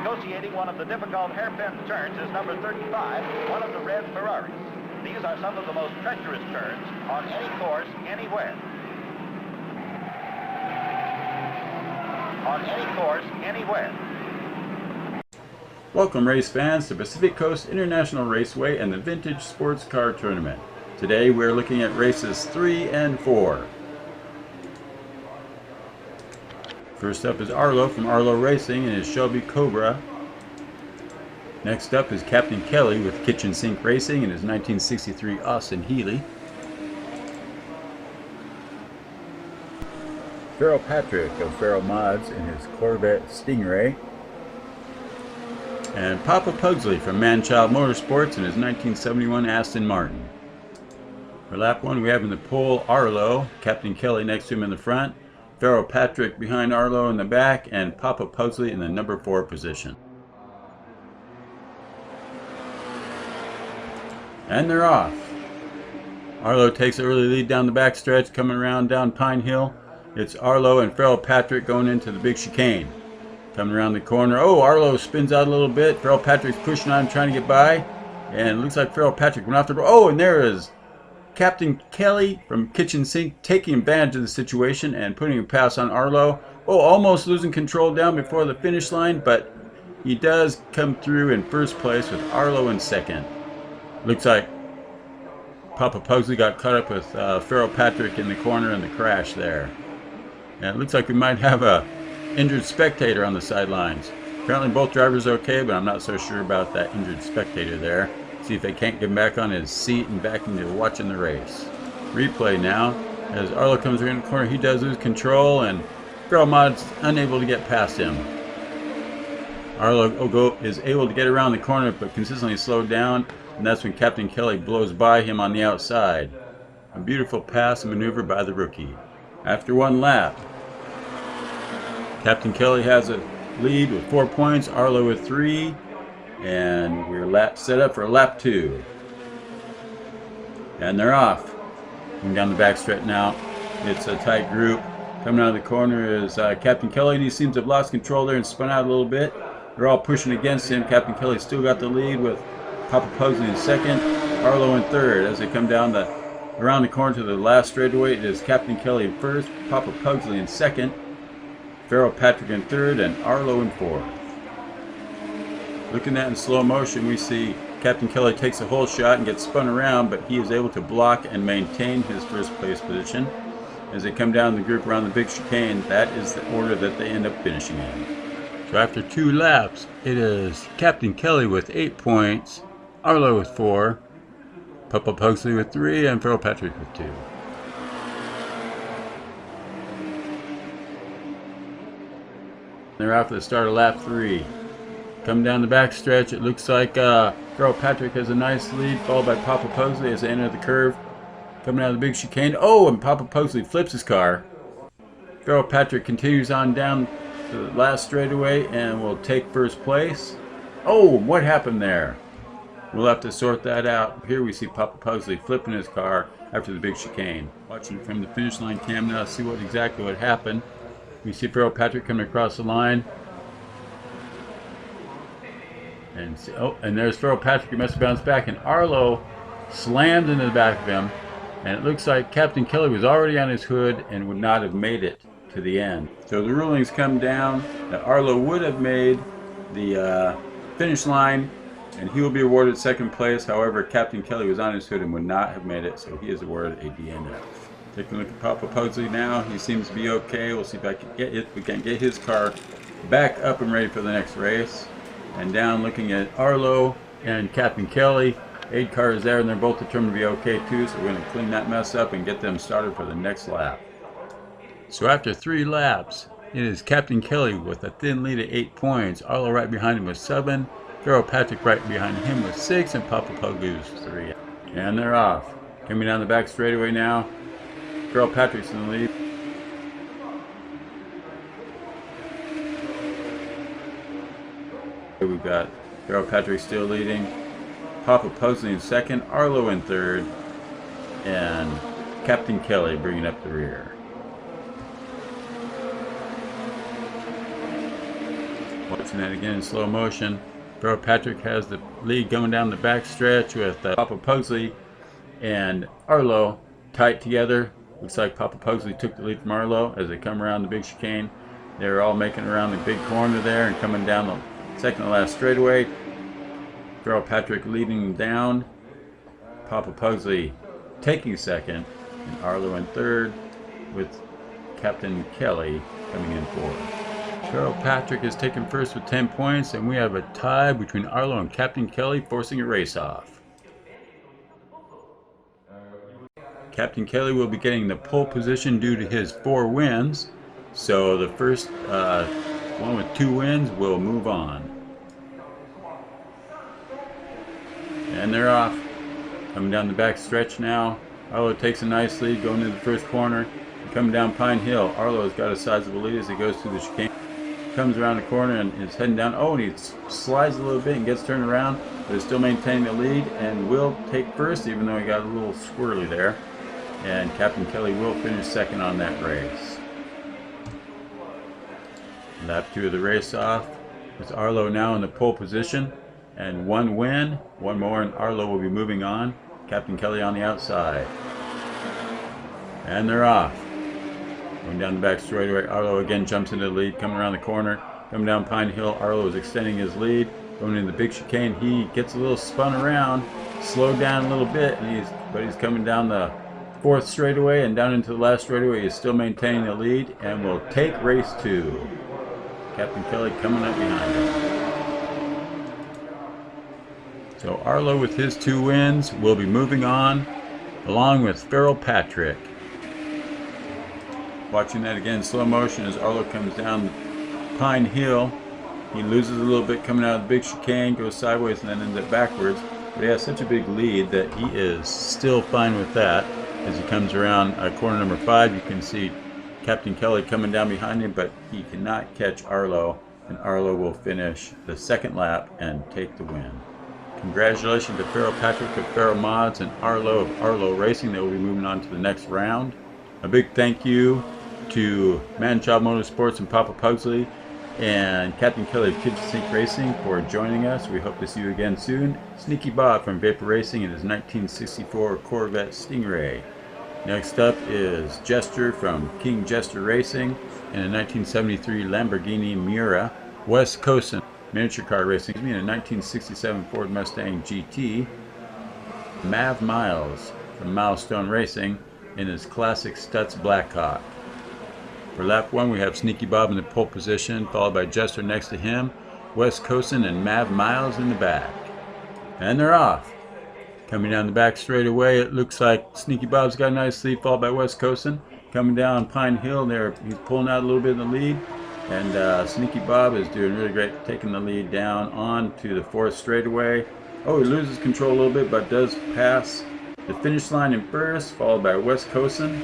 Negotiating one of the difficult hairpin turns is number 35, one of the red Ferraris. These are some of the most treacherous turns on any course, anywhere. On any course, anywhere. Welcome race fans to Pacific Coast International Raceway and the Vintage Sports Car Tournament. Today we're looking at races 3 and 4. First up is Arlo from Arlo Racing and his Shelby Cobra. Next up is Captain Kelly with Kitchen Sink Racing and his 1963 Astin Healy. Farrell Patrick of Farrell Mods in his Corvette Stingray. And Papa Pugsley from Manchild Motorsports in his 1971 Aston Martin. For lap 1 we have in the pole Arlo, Captain Kelly next to him in the front, Farrell Patrick behind Arlo in the back, and Papa Pugsley in the number 4 position. And they're off. Arlo takes an early lead down the back stretch, coming around down Pine Hill. It's Arlo and Farrell Patrick going into the big chicane. Coming around the corner. Oh, Arlo spins out a little bit. Farrell Patrick's pushing on him, trying to get by. And it looks like Farrell Patrick went off the road. Oh, and there is Captain Kelly from Kitchen Sink taking advantage of the situation and putting a pass on Arlo. Oh, almost losing control down before the finish line, but he does come through in first place with Arlo in second. Looks like Papa Pugsley got caught up with Farrell Patrick in the corner in the crash there. And it looks like we might have a injured spectator on the sidelines. Apparently both drivers are okay, but I'm not so sure about that injured spectator there. See if they can't get him back on his seat and back into watching the race. Replay now. As Arlo comes around the corner, he does lose control, and Farrell Mod's unable to get past him. Arlo is able to get around the corner, but consistently slowed down, and that's when Captain Kelly blows by him on the outside. A beautiful pass and maneuver by the rookie. After one lap, Captain Kelly has a lead with 4 points, Arlo with 3, and we're set up for lap 2. And they're off. Coming down the backstretch now. It's a tight group. Coming out of the corner is Captain Kelly, and he seems to have lost control there and spun out a little bit. They're all pushing against him. Captain Kelly still got the lead with Papa Pugsley in second, Arlo in third. As they come down around the corner to the last straightaway, it is Captain Kelly in first, Papa Pugsley in second, Farrell Patrick in third, and Arlo in fourth. Looking at it in slow motion, we see Captain Kelly takes a whole shot and gets spun around, but he is able to block and maintain his first place position. As they come down the group around the big chicane, that is the order that they end up finishing in. So after 2 laps, it is Captain Kelly with 8 points, Arlo with 4, Papa Pugsley with 3, and Farrell Patrick with 2. They're off to the start of lap 3. Coming down the back stretch, it looks like Farrell Patrick has a nice lead, followed by Papa Pugsley as they enter the curve. Coming out of the big chicane. Oh, and Papa Pugsley flips his car. Farrell Patrick continues on down to the last straightaway and will take first place. Oh, what happened there? We'll have to sort that out. Here we see Papa Pugsley flipping his car after the big chicane. Watching from the finish line cam now to see exactly what happened. We see Farrell Patrick coming across the line. And there's Farrell Patrick. He must have bounced back, and Arlo slammed into the back of him. And it looks like Captain Kelly was already on his hood and would not have made it to the end. So the rulings come down that Arlo would have made the finish line, and he will be awarded second place. However, Captain Kelly was on his hood and would not have made it, so he is awarded a DNF. Taking a look at Papa Pugsley now. He seems to be okay. We'll see if we can get his car back up and ready for the next race. And down looking at Arlo and Captain Kelly. 8 cars there, and they're both determined to be okay too, so we're going to clean that mess up and get them started for the next lap. So after 3 laps, it is Captain Kelly with a thin lead of 8 points, Arlo right behind him with 7, Farrell Patrick right behind him with 6, and Papa Pugsley with 3. And they're off. Coming down the back straightaway now, Farrell Patrick's in the lead. We've got Farrell Patrick still leading, Papa Pugsley in second, Arlo in third, and Captain Kelly bringing up the rear. Watching that again in slow motion. Bro Patrick has the lead going down the back stretch with Papa Pugsley and Arlo tight together. Looks like Papa Pugsley took the lead from Arlo as they come around the big chicane. They're all making around the big corner there and coming down the second to last straightaway. Bro Patrick leading down. Papa Pugsley taking second, and Arlo in third, with Captain Kelly coming in fourth. Carol Patrick is taken first with 10 points, and we have a tie between Arlo and Captain Kelly, forcing a race off. Captain Kelly will be getting the pole position due to his 4 wins, so the first one with 2 wins will move on. And they're off. Coming down the back stretch now. Arlo takes a nice lead going into the first corner. Coming down Pine Hill. Arlo's got a sizable lead as he goes through the chicane. Comes around the corner and is heading down. Oh, and he slides a little bit and gets turned around, but is still maintaining the lead and will take first, even though he got a little squirrely there. And Captain Kelly will finish second on that race. Lap 2 of the race off. With Arlo now in the pole position. And 1 win. 1 more and Arlo will be moving on. Captain Kelly on the outside. And they're off. Going down the back straightaway, Arlo again jumps into the lead, coming around the corner. Coming down Pine Hill, Arlo is extending his lead. Going into the big chicane, he gets a little spun around, slowed down a little bit, and he's coming down the 4th straightaway and down into the last straightaway. He's still maintaining the lead and will take race 2. Captain Kelly coming up behind him. So Arlo with his 2 wins will be moving on, along with Feral Patrick. Watching that again in slow motion as Arlo comes down Pine Hill. He loses a little bit coming out of the big chicane, goes sideways and then ends up backwards. But he has such a big lead that he is still fine with that. As he comes around corner number 5, you can see Captain Kelly coming down behind him, but he cannot catch Arlo, and Arlo will finish the 2nd lap and take the win. Congratulations to Feral Patrick of Feral Mods and Arlo of Arlo Racing. They will be moving on to the next round. A big thank you to Manchild Motorsports and Papa Pugsley and Captain Kelly of Kitchen Sink Racing for joining us. We hope to see you again soon. Sneaky Bob from Vapor Racing and his 1964 Corvette Stingray. Next up is Jester from King Jester Racing and a 1973 Lamborghini Muira. Wes Coasin, Miniature Car Racing, and a 1967 Ford Mustang GT. Mav Miles from Milestone Racing in his classic Stutz Blackhawk. For lap 1, we have Sneaky Bob in the pole position, followed by Jester next to him, Wes Coasin and Mav Miles in the back. And they're off. Coming down the back straight away, it looks like Sneaky Bob's got a nice lead, followed by Wes Coasin. Coming down Pine Hill there, he's pulling out a little bit of the lead. And Sneaky Bob is doing really great, taking the lead down on to the 4th straightaway. Oh, he loses control a little bit, but does pass the finish line in first, followed by Wes Coasin.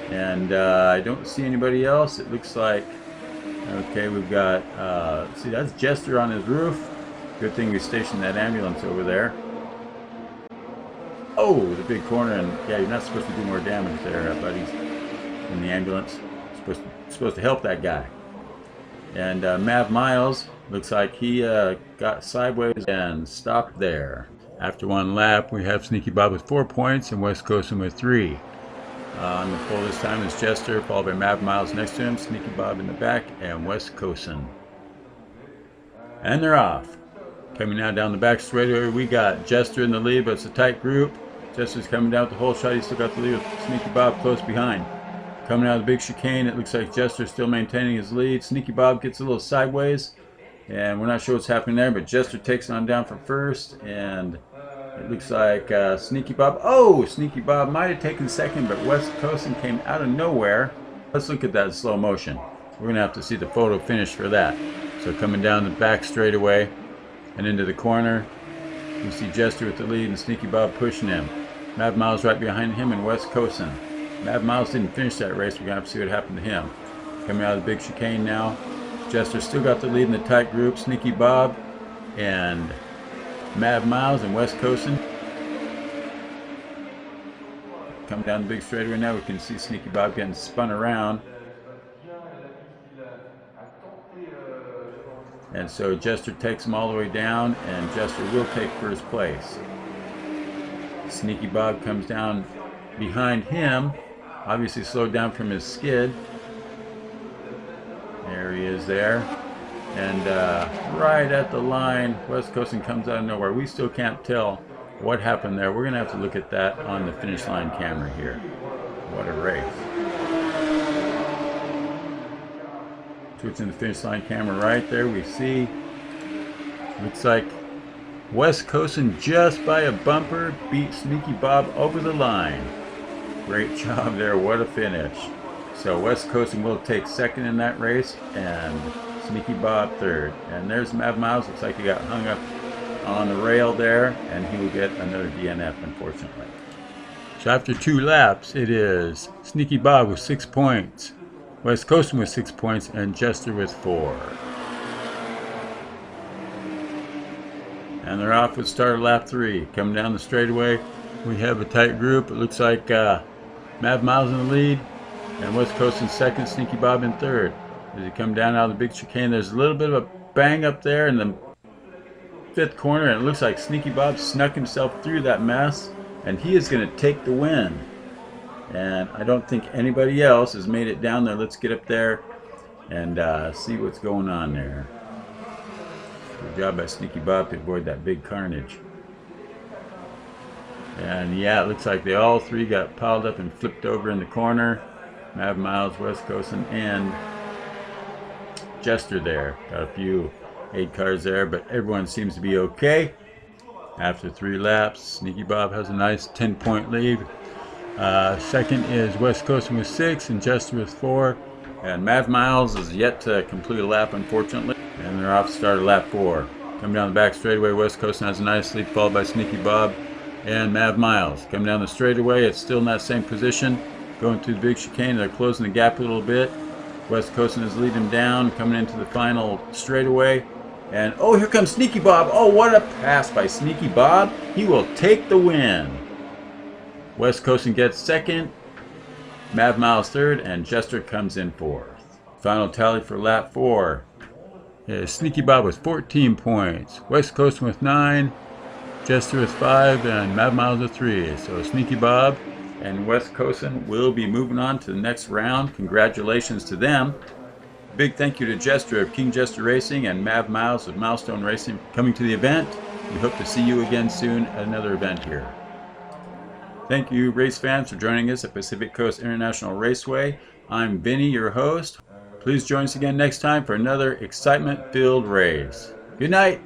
And I don't see anybody else. It looks like, okay, we've got, see, that's Jester on his roof. Good thing we stationed that ambulance over there. Oh, the big corner, and yeah, you're not supposed to do more damage there, buddies. In the ambulance, supposed to help that guy. And Mav Miles looks like he got sideways and stopped there. After 1 lap, we have Sneaky Bob with 4 points and Wes Coasin with 3. On the pole this time is Jester, followed by Mav Miles next to him, Sneaky Bob in the back, and Wes Coasin. And they're off. Coming now down the back straightaway, we got Jester in the lead, but it's a tight group. Jester's coming down with the whole shot. He's still got the lead with Sneaky Bob close behind. Coming out of the big chicane, it looks like Jester's still maintaining his lead. Sneaky Bob gets a little sideways, and we're not sure what's happening there, but Jester takes on down for first, and it looks like Sneaky Bob. Oh, Sneaky Bob might have taken second, but Wes Coasin came out of nowhere. Let's look at that in slow motion. We're going to have to see the photo finish for that. So coming down the back straightaway and into the corner, you see Jester with the lead and Sneaky Bob pushing him. Mav Miles right behind him and Wes Coasin. Mav Miles didn't finish that race. We're going to have to see what happened to him. Coming out of the big chicane now. Jester still got the lead in the tight group. Sneaky Bob and Mav Miles and Wes Coasin. Coming down the big straightaway now, we can see Sneaky Bob getting spun around. And so Jester takes him all the way down, and Jester will take first place. Sneaky Bob comes down behind him, obviously slowed down from his skid. There he is there. And right at the line, West Coasin comes out of nowhere. We still can't tell what happened there. We're going to have to look at that on the finish line camera here. What a race. Switching the finish line camera right there, we see, looks like West Coasin just by a bumper beat Sneaky Bob over the line. Great job there, what a finish. So West Coasin will take second in that race, and Sneaky Bob third. And there's Mav Miles, looks like he got hung up on the rail there, and he will get another DNF, unfortunately. So after 2 laps, it is Sneaky Bob with 6 points, West Coasin with 6 points, and Jester with 4. And they're off with start of lap 3. Coming down the straightaway, we have a tight group. It looks like Mav Miles in the lead, and West Coasin second, Sneaky Bob in third. As you come down out of the big chicane, there's a little bit of a bang up there in the 5th corner, and it looks like Sneaky Bob snuck himself through that mess, and he is going to take the win. And I don't think anybody else has made it down there. Let's get up there and see what's going on there. Good job by Sneaky Bob to avoid that big carnage. And yeah, it looks like they all 3 got piled up and flipped over in the corner. Mav Miles, West Coasin, and Jester there. Got a few 8 cars there, but everyone seems to be okay. After 3 laps, Sneaky Bob has a nice 10-point lead. Second is West Coasin with 6 and Jester with 4. And Mav Miles is yet to complete a lap, unfortunately. And they're off to start at lap 4. Coming down the back straightaway, West Coasin has a nice lead, followed by Sneaky Bob and Mav Miles. Coming down the straightaway, it's still in that same position. Going through the big chicane, they're closing the gap a little bit. West Coasin is leading down, coming into the final straightaway. And oh, here comes Sneaky Bob. Oh, what a pass by Sneaky Bob. He will take the win. West Coasin gets second, Mav Miles third, and Jester comes in fourth. Final tally for lap 4 is Sneaky Bob with 14 points, West Coasin with 9, Jester with 5, and Mav Miles with 3. So Sneaky Bob and West Coasin will be moving on to the next round. Congratulations to them. Big thank you to Jester of King Jester Racing and Mav Miles of Milestone Racing coming to the event. We hope to see you again soon at another event here. Thank you, race fans, for joining us at Pacific Coast International Raceway. I'm Vinny, your host. Please join us again next time for another excitement-filled race. Good night.